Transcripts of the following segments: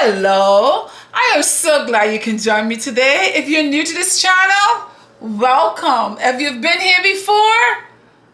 Hello, I am so glad you can join me today. If you're new to this channel, welcome. If you've been here before,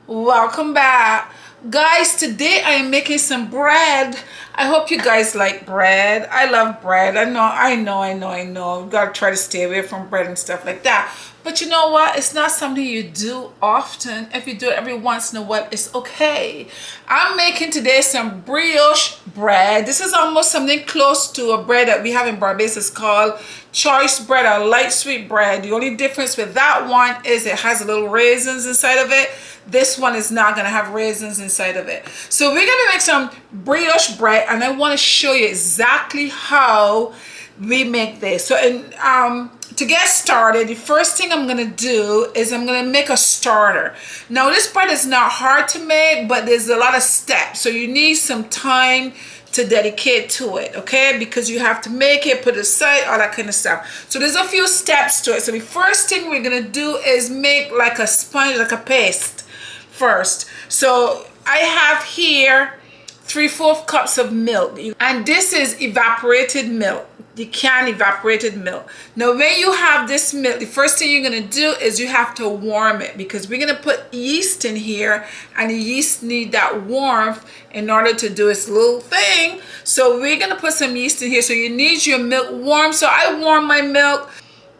welcome back. Guys, today I am making some bread. I hope you guys like bread. I love bread. I know. Gotta try to stay away from bread and stuff like that. But you know what? It's not something you do often. If you do it every once in a while, it's okay. I'm making today some brioche bread. This is almost something close to a bread that we have in Barbados. It's called choice bread or light sweet bread. The only difference with that one is it has a little raisins inside of it. This one is not gonna have raisins inside of it. So we're gonna make some brioche bread, and I want to show you exactly how we make this. So to get started, the first thing I'm gonna do is I'm gonna make a starter. Now this bread is not hard to make, but there's a lot of steps, so you need some time to dedicate to it, okay? Because you have to make it, put it aside, all that kind of stuff. So there's a few steps to it. So the first thing we're gonna do is make like a sponge, like a paste first. So I have here 3/4 cups of milk, and this is evaporated milk. You can evaporated milk. Now when you have this milk, the first thing you're gonna do is you have to warm it, because we're gonna put yeast in here, and the yeast need that warmth in order to do its little thing. So we're gonna put some yeast in here. So you need your milk warm. So I warm my milk.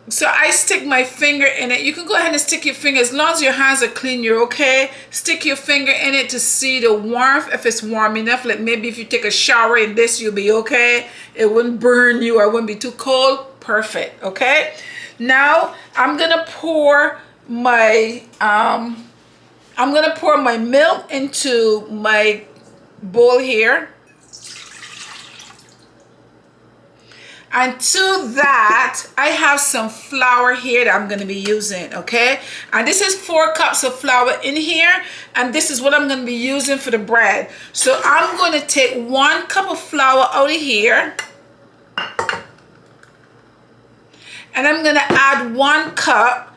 So I stick my finger in it. You can go ahead and stick your finger. As long as your hands are clean, you're okay. Stick your finger in it to see the warmth, if it's warm enough. Like maybe if you take a shower in this, you'll be okay. It wouldn't burn you, or it wouldn't be too cold. Perfect, okay? Now I'm gonna pour my milk into my bowl here. And to that, I have some flour here that I'm going to be using, okay? And this is 4 cups of flour in here, and this is what I'm going to be using for the bread. So I'm going to take 1 cup of flour out of here, and I'm going to add 1 cup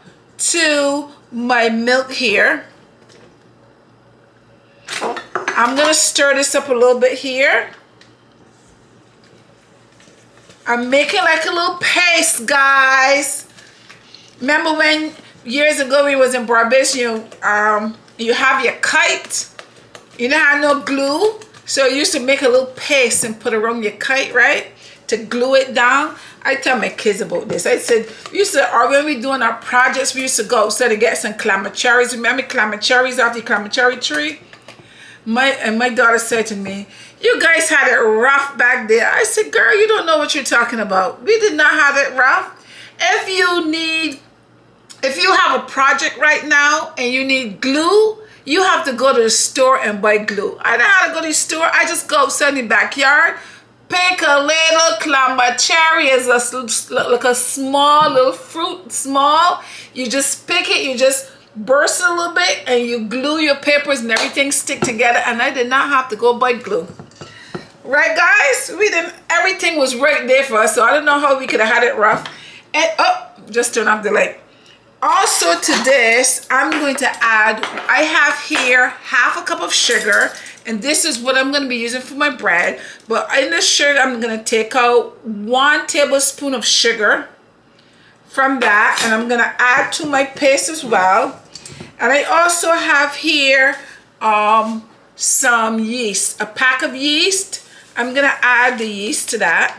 to my milk here. I'm going to stir this up a little bit here. I'm making like a little paste, guys. Remember when years ago we was in Barbados, you have your kite, you don't have no glue, so you used to make a little paste and put around your kite, right, to glue it down. I tell my kids about this. I said, when we doing our projects, we used to go outside to get some climate cherries. Remember climate cherries off the climate cherry tree? My daughter said to me, "You guys had it rough back there." I said, "Girl, you don't know what you're talking about. We did not have it rough." If you have a project right now and you need glue, you have to go to the store and buy glue. I don't know how to go to the store. I just go outside in the backyard, pick a little climate cherry as like a small little fruit, small. You just pick it, you just burst a little bit, and you glue your papers and everything stick together. And I did not have to go buy glue. Right, guys? Everything was right there for us, so I don't know how we could have had it rough. And just turn off the light. Also to this, I'm going to add, I have here 1/2 cup of sugar, and this is what I'm going to be using for my bread. But in the sugar, I'm going to take out 1 tablespoon of sugar from that, and I'm going to add to my paste as well. And I also have here some yeast, a pack of yeast. I'm gonna add the yeast to that.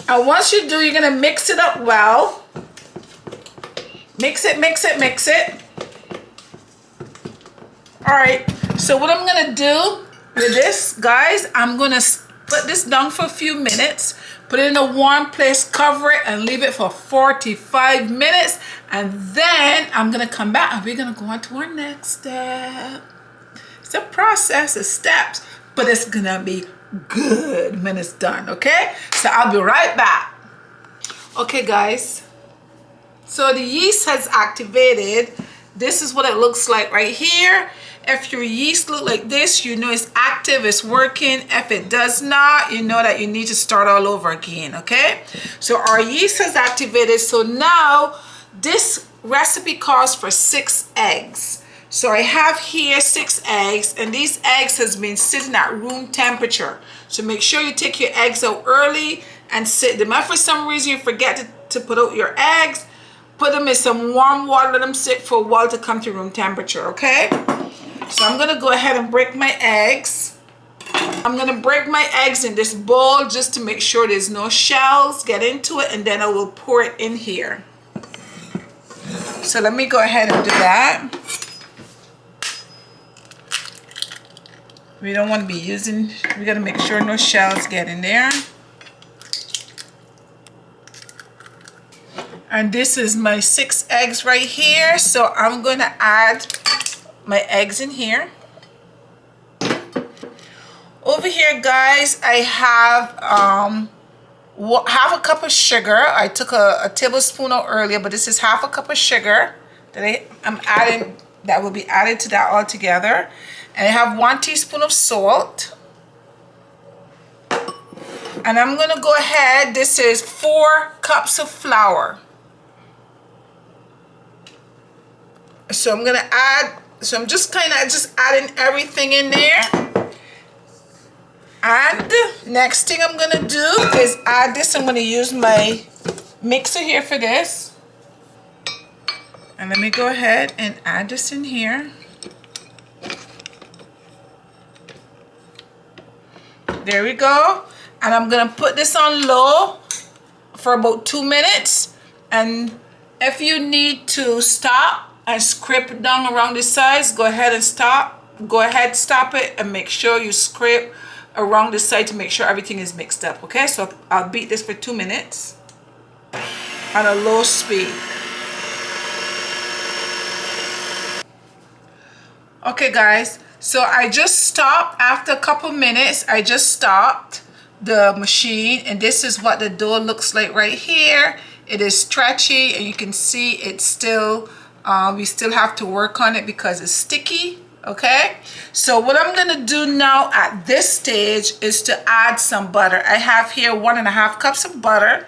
And once you do, you're gonna mix it up well. Mix it. All right, so what I'm gonna do with this, guys, I'm gonna put this down for a few minutes, put it in a warm place, cover it, and leave it for 45 minutes. And then I'm gonna come back and we're gonna go on to our next step. It's a process, it's steps, but it's gonna be good when it's done, okay? So I'll be right back. Okay, guys, so the yeast has activated. This is what it looks like right here. If your yeast look like this, you know it's active, it's working. If it does not, you know that you need to start all over again, okay? So our yeast has activated. So now this recipe calls for 6 eggs. So I have here 6 eggs, and these eggs has been sitting at room temperature. So make sure you take your eggs out early and sit them. If for some reason you forget to put out your eggs, put them in some warm water, let them sit for a while to come to room temperature, okay? So I'm gonna go ahead and break my eggs. I'm gonna break my eggs in this bowl just to make sure there's no shells get into it, and then I will pour it in here. So let me go ahead and do that. We don't want to be using, we gotta make sure no shells get in there. And this is my 6 eggs right here. So I'm gonna add my eggs in here. Over here, guys, I have half a cup of sugar. I took a tablespoon out earlier, but this is half a cup of sugar that I'm adding, that will be added to that all together. And I have 1 teaspoon of salt. And I'm gonna go ahead, this is 4 cups of flour. So I'm gonna add, so I'm just adding everything in there. And next thing I'm gonna do is add this. I'm gonna use my mixer here for this. And let me go ahead and add this in here. There we go. And I'm gonna put this on low for about 2 minutes. And if you need to stop and scrape down around the sides, go ahead and stop. Go ahead, stop it, and make sure you scrape around the side to make sure everything is mixed up. Okay, so I'll beat this for 2 minutes on a low speed. Okay, guys, so I just stopped after a couple minutes. I just stopped the machine, and this is what the dough looks like right here. It is stretchy, and you can see it's still we still have to work on it because it's sticky. Okay, so what I'm gonna do now at this stage is to add some butter. I have here 1.5 cups of butter,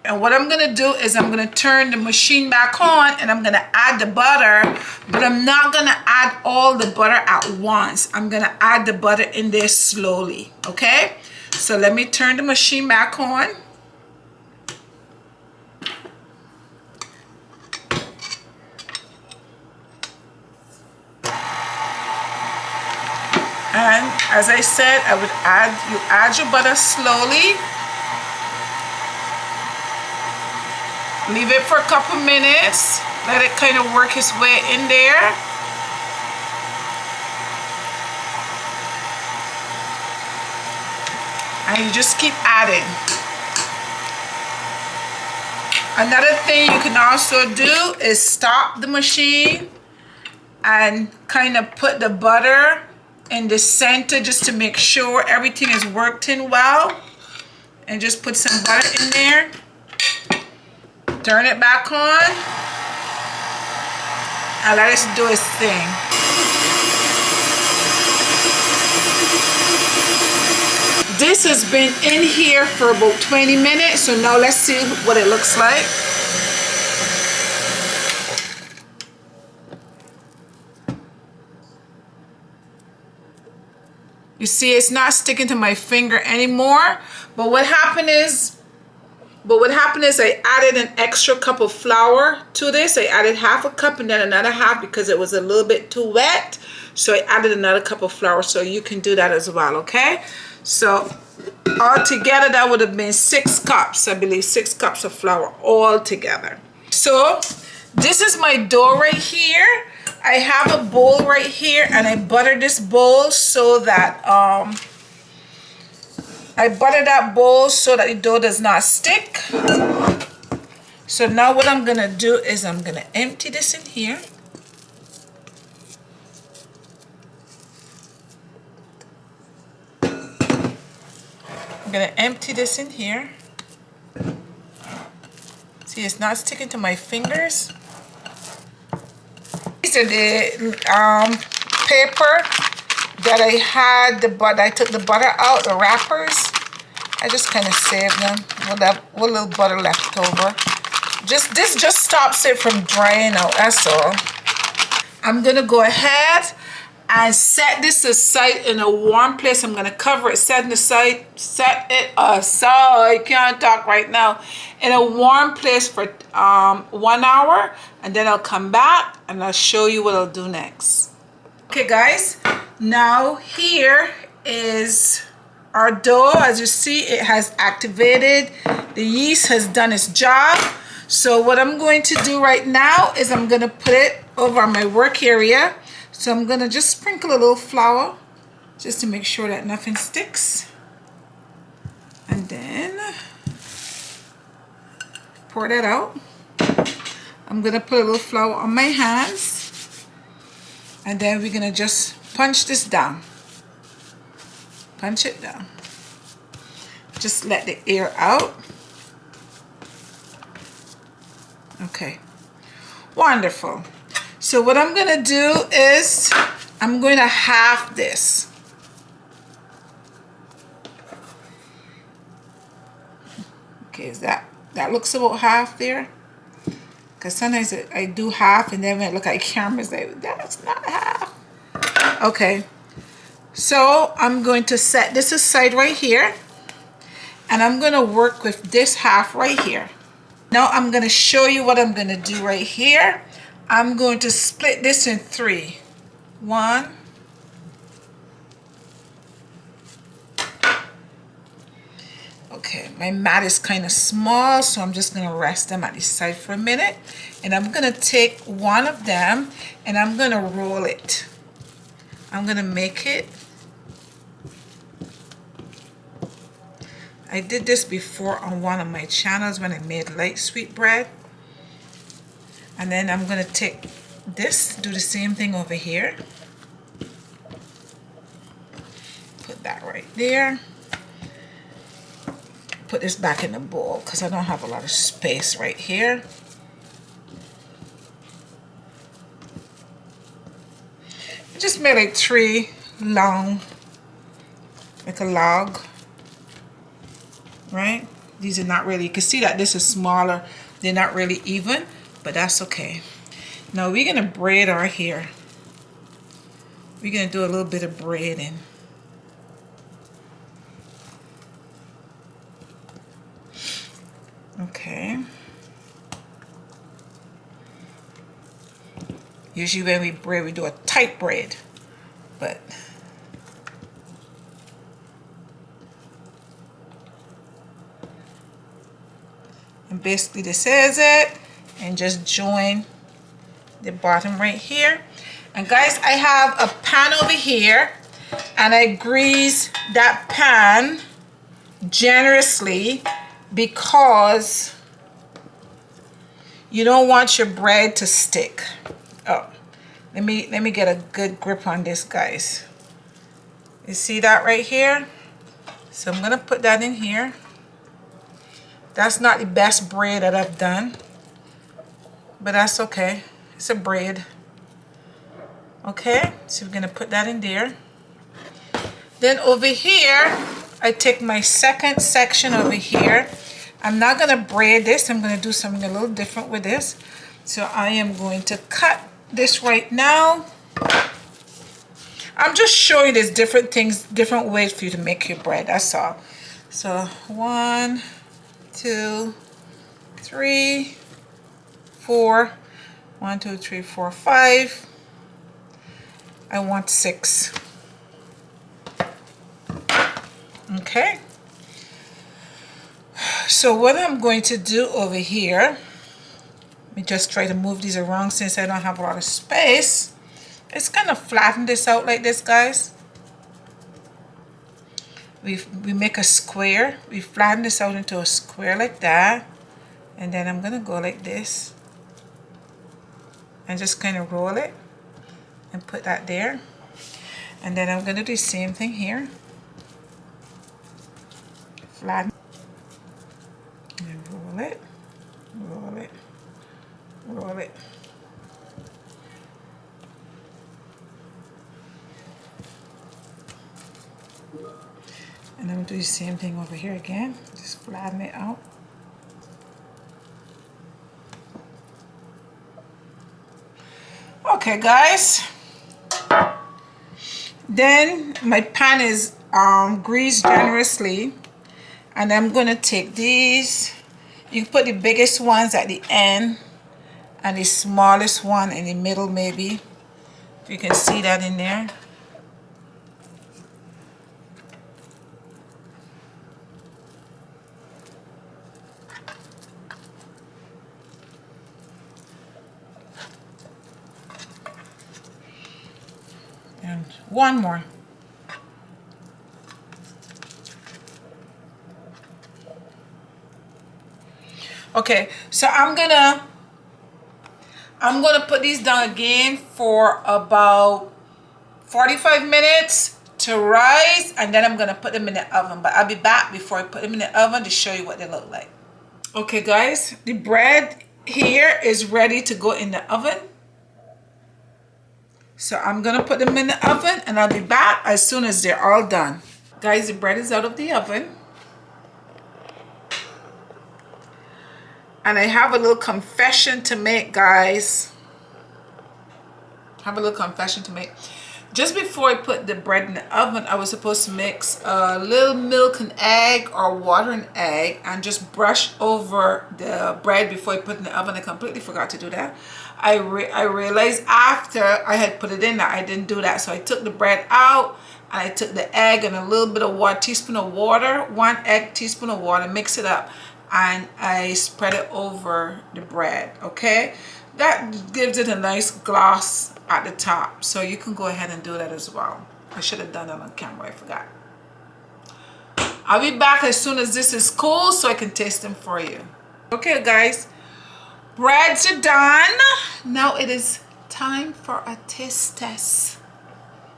and what I'm gonna do is I'm gonna turn the machine back on, and I'm gonna add the butter, but I'm not gonna add all the butter at once. I'm gonna add the butter in there slowly. Okay, so let me turn the machine back on. And as I said, you add your butter slowly. Leave it for a couple minutes. Let it kind of work its way in there. And you just keep adding. Another thing you can also do is stop the machine and kind of put the butter in the center just to make sure everything is worked in well. And just put some butter in there. Turn it back on. And let it do its thing. This has been in here for about 20 minutes. So now let's see what it looks like. You see, it's not sticking to my finger anymore. But what happened is I added an extra cup of flour to this. I added half a cup and then another half because it was a little bit too wet. So I added another cup of flour, so you can do that as well, okay? So altogether that would have been 6 cups, I believe, 6 cups of flour all together. So this is my dough right here. I have a bowl right here, and I butter this bowl so that I butter that bowl so that the dough does not stick. So now what I'm gonna do is I'm gonna empty this in here. I'm gonna empty this in here. See, it's not sticking to my fingers. These are the paper that I had, I took the butter out, the wrappers. I just kind of saved them with a little butter left over. This just stops it from drying out, that's all. I'm gonna go ahead and set this aside in a warm place. I'm gonna cover it, set it aside, I can't talk right now, in a warm place for 1 hour, and then I'll come back and I'll show you what I'll do next. Okay guys, now here is our dough. As you see, it has activated. The yeast has done its job. So what I'm going to do right now is I'm going to put it over my work area. So I'm going to just sprinkle a little flour just to make sure that nothing sticks. And then pour that out. I'm going to put a little flour on my hands. And then we're going to just punch this down. Punch it down. Just let the air out. Okay, wonderful. So what I'm going to do is I'm going to half this. Okay, is that looks about half there? Because sometimes I do half and then when I look at cameras, that's not half. Okay, so I'm going to set this aside right here. And I'm going to work with this half right here. Now I'm going to show you what I'm going to do right here. I'm going to split this in 3. 1. Okay, my mat is kind of small, so I'm just going to rest them at the side for a minute. And I'm going to take one of them and I'm going to roll it. I'm going to make it. I did this before on one of my channels when I made light sweet bread. And then I'm going to take this, do the same thing over here. Put that right there. Put this back in the bowl because I don't have a lot of space right here. I just made like 3 long, like a log. Right? These are not really, you can see that this is smaller. They're not really even, but that's okay. Now we're going to braid our hair. We're going to do a little bit of braiding. Okay. Usually when we braid, we do a tight braid, but and basically this is it, and just join the bottom right here. And guys, I have a pan over here and I grease that pan generously because you don't want your bread to stick. Oh, let me get a good grip on this, guys. You see that right here? So I'm gonna put that in here. That's not the best braid that I've done, but that's okay. It's a braid. Okay, so we're gonna put that in there. Then over here, I take my second section over here. I'm not gonna braid this. I'm gonna do something a little different with this. So I am going to cut this right now. I'm just showing there's different things, different ways for you to make your bread, that's all. So 1, 2, 3, 4. 1, 2, 3, 4, 5. I want 6. Okay. So what I'm going to do over here, let me just try to move these around since I don't have a lot of space. It's kind of flatten this out like this, guys. We make a square. We flatten this out into a square like that. And then I'm going to go like this. And just kind of roll it. And put that there. And then I'm going to do the same thing here. Flatten. And roll it. Roll it. Roll it. And I'm going to do the same thing over here again. Just flatten it out. Okay, guys. Then my pan is greased generously, and I'm gonna take these. You can put the biggest ones at the end and the smallest one in the middle, maybe. If you can see that in there. And one more. Okay, so I'm gonna put these down again for about 45 minutes to rise, and then I'm gonna put them in the oven. But I'll be back before I put them in the oven to show you what they look like. Okay, guys, the bread here is ready to go in the oven. So I'm gonna put them in the oven, and I'll be back as soon as they're all done. Guys, the bread is out of the oven. And I have a little confession to make, guys. Just before I put the bread in the oven, I was supposed to mix a little milk and egg or water and egg and just brush over the bread before I put it in the oven. I completely forgot to do that. I realized after I had put it in that I didn't do that. So I took the bread out and I took the egg and a little bit of 1 teaspoon of water, 1 egg teaspoon of water, mix it up, and I spread it over the bread. Okay, that gives it a nice gloss at the top, so you can go ahead and do that as well. I should have done that on camera, I forgot. I'll be back as soon as this is cool so I can taste them for you. Okay, guys, breads are done. Now it is time for a taste test,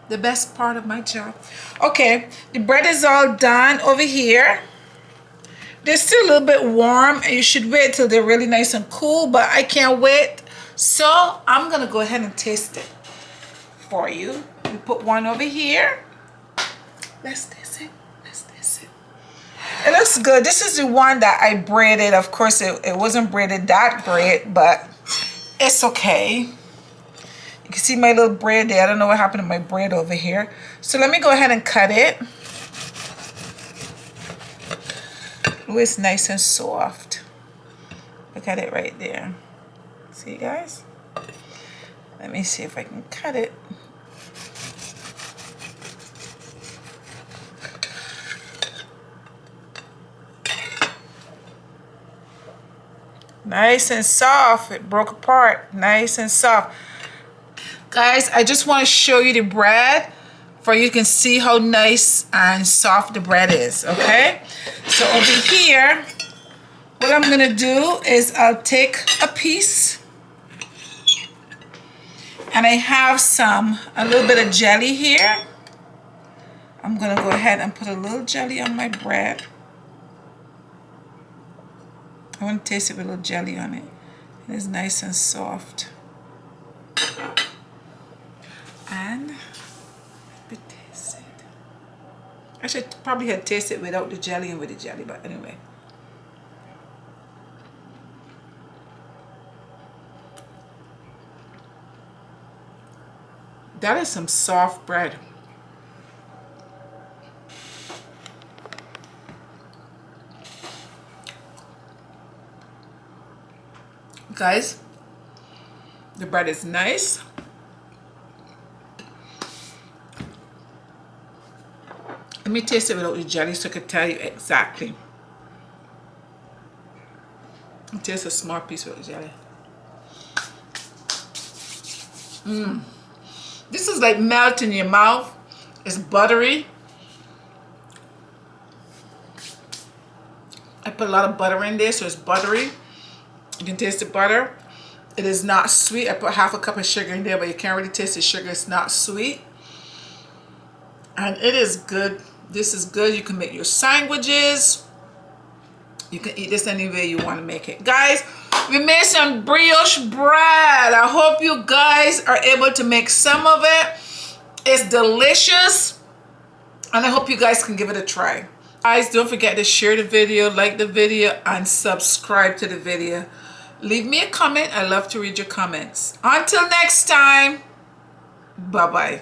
the best part of my job. Okay, the bread is all done over here. They're still a little bit warm, and you should wait till they're really nice and cool, but I can't wait. So I'm gonna go ahead and taste it for you. We put one over here. Let's taste it. It looks good. This is the one that I braided. Of course, it wasn't braided that great, but it's okay. You can see my little braid there. I don't know what happened to my braid over here. So let me go ahead and cut it. Oh, it's nice and soft. Look at it right there. See, guys? Let me see if I can cut it. Nice and soft. It broke apart. Nice and soft. Guys, I just want to show you the bread for you can see how nice and soft the bread is, okay? So over here, what I'm gonna do is I'll take a piece, and I have a little bit of jelly here. I'm gonna go ahead and put a little jelly on my bread. I want to taste it with a little jelly on it. It is nice and soft. And taste it. I should probably have tasted it without the jelly and with the jelly, but anyway. That is some soft bread. Guys, the bread is nice. Let me taste it without the jelly so I can tell you exactly. I'll taste a small piece with the jelly. This is like melt in your mouth. It's buttery. I put a lot of butter in there, so it's buttery. You can taste the butter. It is not sweet. I put half a cup of sugar in there, but you can't really taste the sugar. It's not sweet. And it is good. This is good. You can make your sandwiches. You can eat this any way you want to make it. Guys, we made some brioche bread. I hope you guys are able to make some of it. It's delicious. And I hope you guys can give it a try. Guys, don't forget to share the video, like the video, and subscribe to the video. Leave me a comment. I love to read your comments. Until next time, bye-bye.